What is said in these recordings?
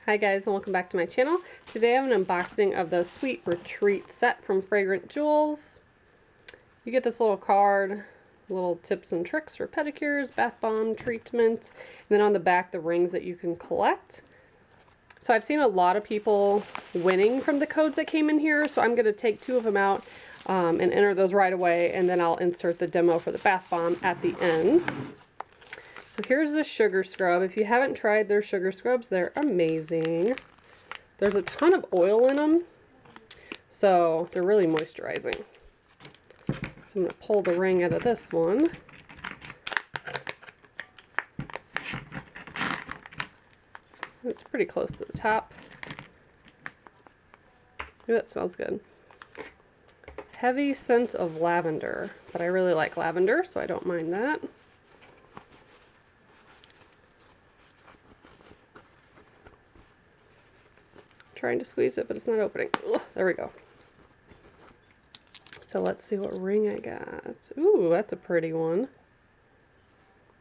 Hi guys, and welcome back to my channel. Today I have an unboxing of the Sweet Retreat set from Fragrant Jewels. You get this little card, little tips and tricks for pedicures, bath bomb treatment, and then on the back the rings that you can collect. So I've seen a lot of people winning from the codes that came in here, so I'm going to take two of them out and enter those right away, and then I'll insert the demo for the bath bomb at the end. So here's the sugar scrub. If you haven't tried their sugar scrubs, they're amazing. There's a ton of oil in them, so they're really moisturizing. So I'm going to pull the ring out of this one. It's pretty close to the top. Ooh, that smells good. Heavy scent of lavender, but I really like lavender, so I don't mind that. Trying to squeeze it, but it's not opening. Ugh, there we go. So let's see what ring I got. Ooh, that's a pretty one.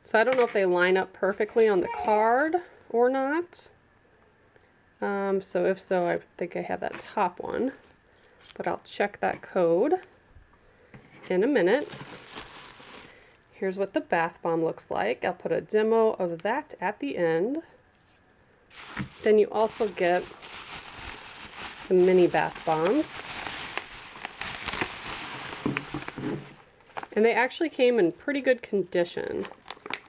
So I don't know if they line up perfectly on the card or not. So if so, I think I have that top one, but I'll check that code in a minute. Here's what the bath bomb looks like. I'll put a demo of that at the end. Then you also get some mini bath bombs. And they actually came in pretty good condition.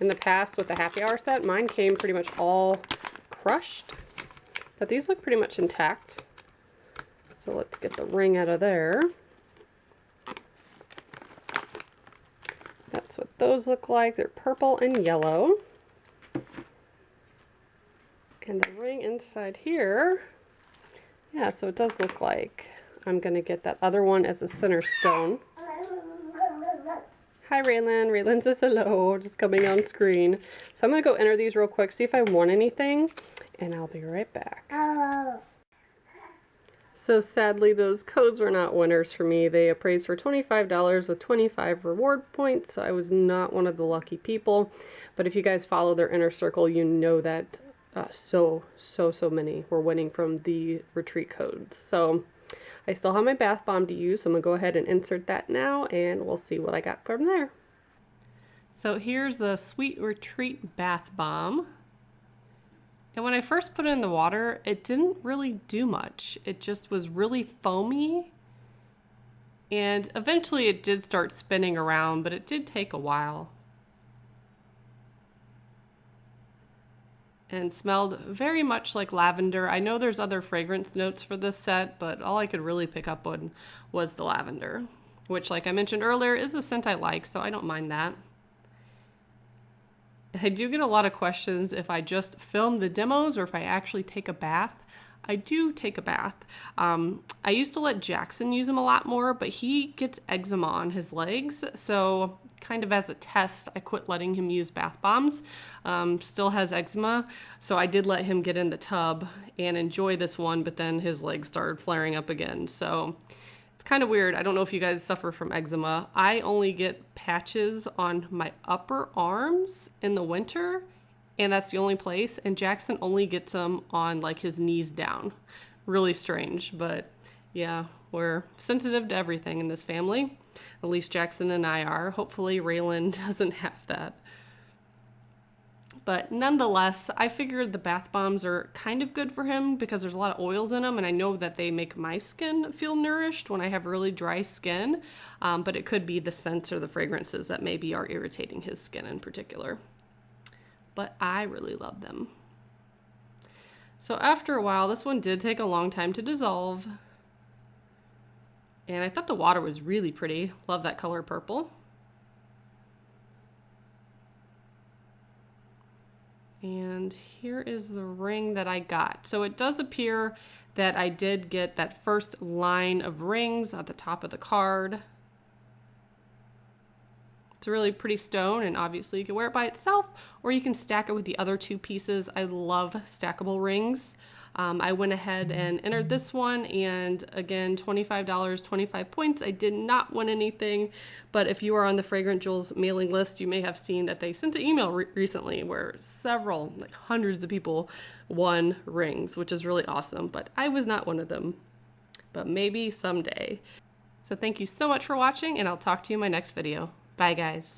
In the past with the happy hour set, mine came pretty much all crushed. But these look pretty much intact. So let's get the ring out of there. That's what those look like. They're purple and yellow. And the ring inside here, yeah, so it does look like I'm going to get that other one as a center stone. Hi Raylan. Raylan says hello, just coming on screen. So I'm going to go enter these real quick, see if I won anything, and I'll be right back. Hello. So sadly, those codes were not winners for me. They appraised for $25 with 25 reward points, so I was not one of the lucky people. But if you guys follow their inner circle, you know that so many were winning from the retreat codes. So I still have my bath bomb to use, so I'm gonna go ahead and insert that now, and we'll see what I got from there. So here's the Sweet Retreat bath bomb. And when I first put it in the water, it didn't really do much. It just was really foamy. And eventually it did start spinning around, but it did take a while. And smelled very much like lavender. I know there's other fragrance notes for this set, but all I could really pick up on was the lavender, which, like I mentioned earlier, is a scent I like, so I don't mind that. I do get a lot of questions if I just film the demos or if I actually take a bath. I do take a bath. I used to let Jackson use them a lot more, but he gets eczema on his legs, so kind of as a test, I quit letting him use bath bombs. Still has eczema, so I did let him get in the tub and enjoy this one, but then his legs started flaring up again, so it's kind of weird. I don't know if you guys suffer from eczema. I only get patches on my upper arms in the winter, and that's the only place, and Jackson only gets them on like his knees down. Really strange, but yeah, we're sensitive to everything in this family. At least Jackson and I are. Hopefully Raylan doesn't have that. But nonetheless, I figured the bath bombs are kind of good for him because there's a lot of oils in them, and I know that they make my skin feel nourished when I have really dry skin, but it could be the scents or the fragrances that maybe are irritating his skin in particular. But I really love them. So after a while, this one did take a long time to dissolve. And I thought the water was really pretty. Love that color purple. And here is the ring that I got. So it does appear that I did get that first line of rings at the top of the card. It's a really pretty stone, and obviously you can wear it by itself, or you can stack it with the other two pieces. I love stackable rings. I went ahead and entered this one, and again, $25, 25 points. I did not win anything, but if you are on the Fragrant Jewels mailing list, you may have seen that they sent an email recently where several, like hundreds of people won rings, which is really awesome, but I was not one of them, but maybe someday. So thank you so much for watching, and I'll talk to you in my next video. Bye, guys.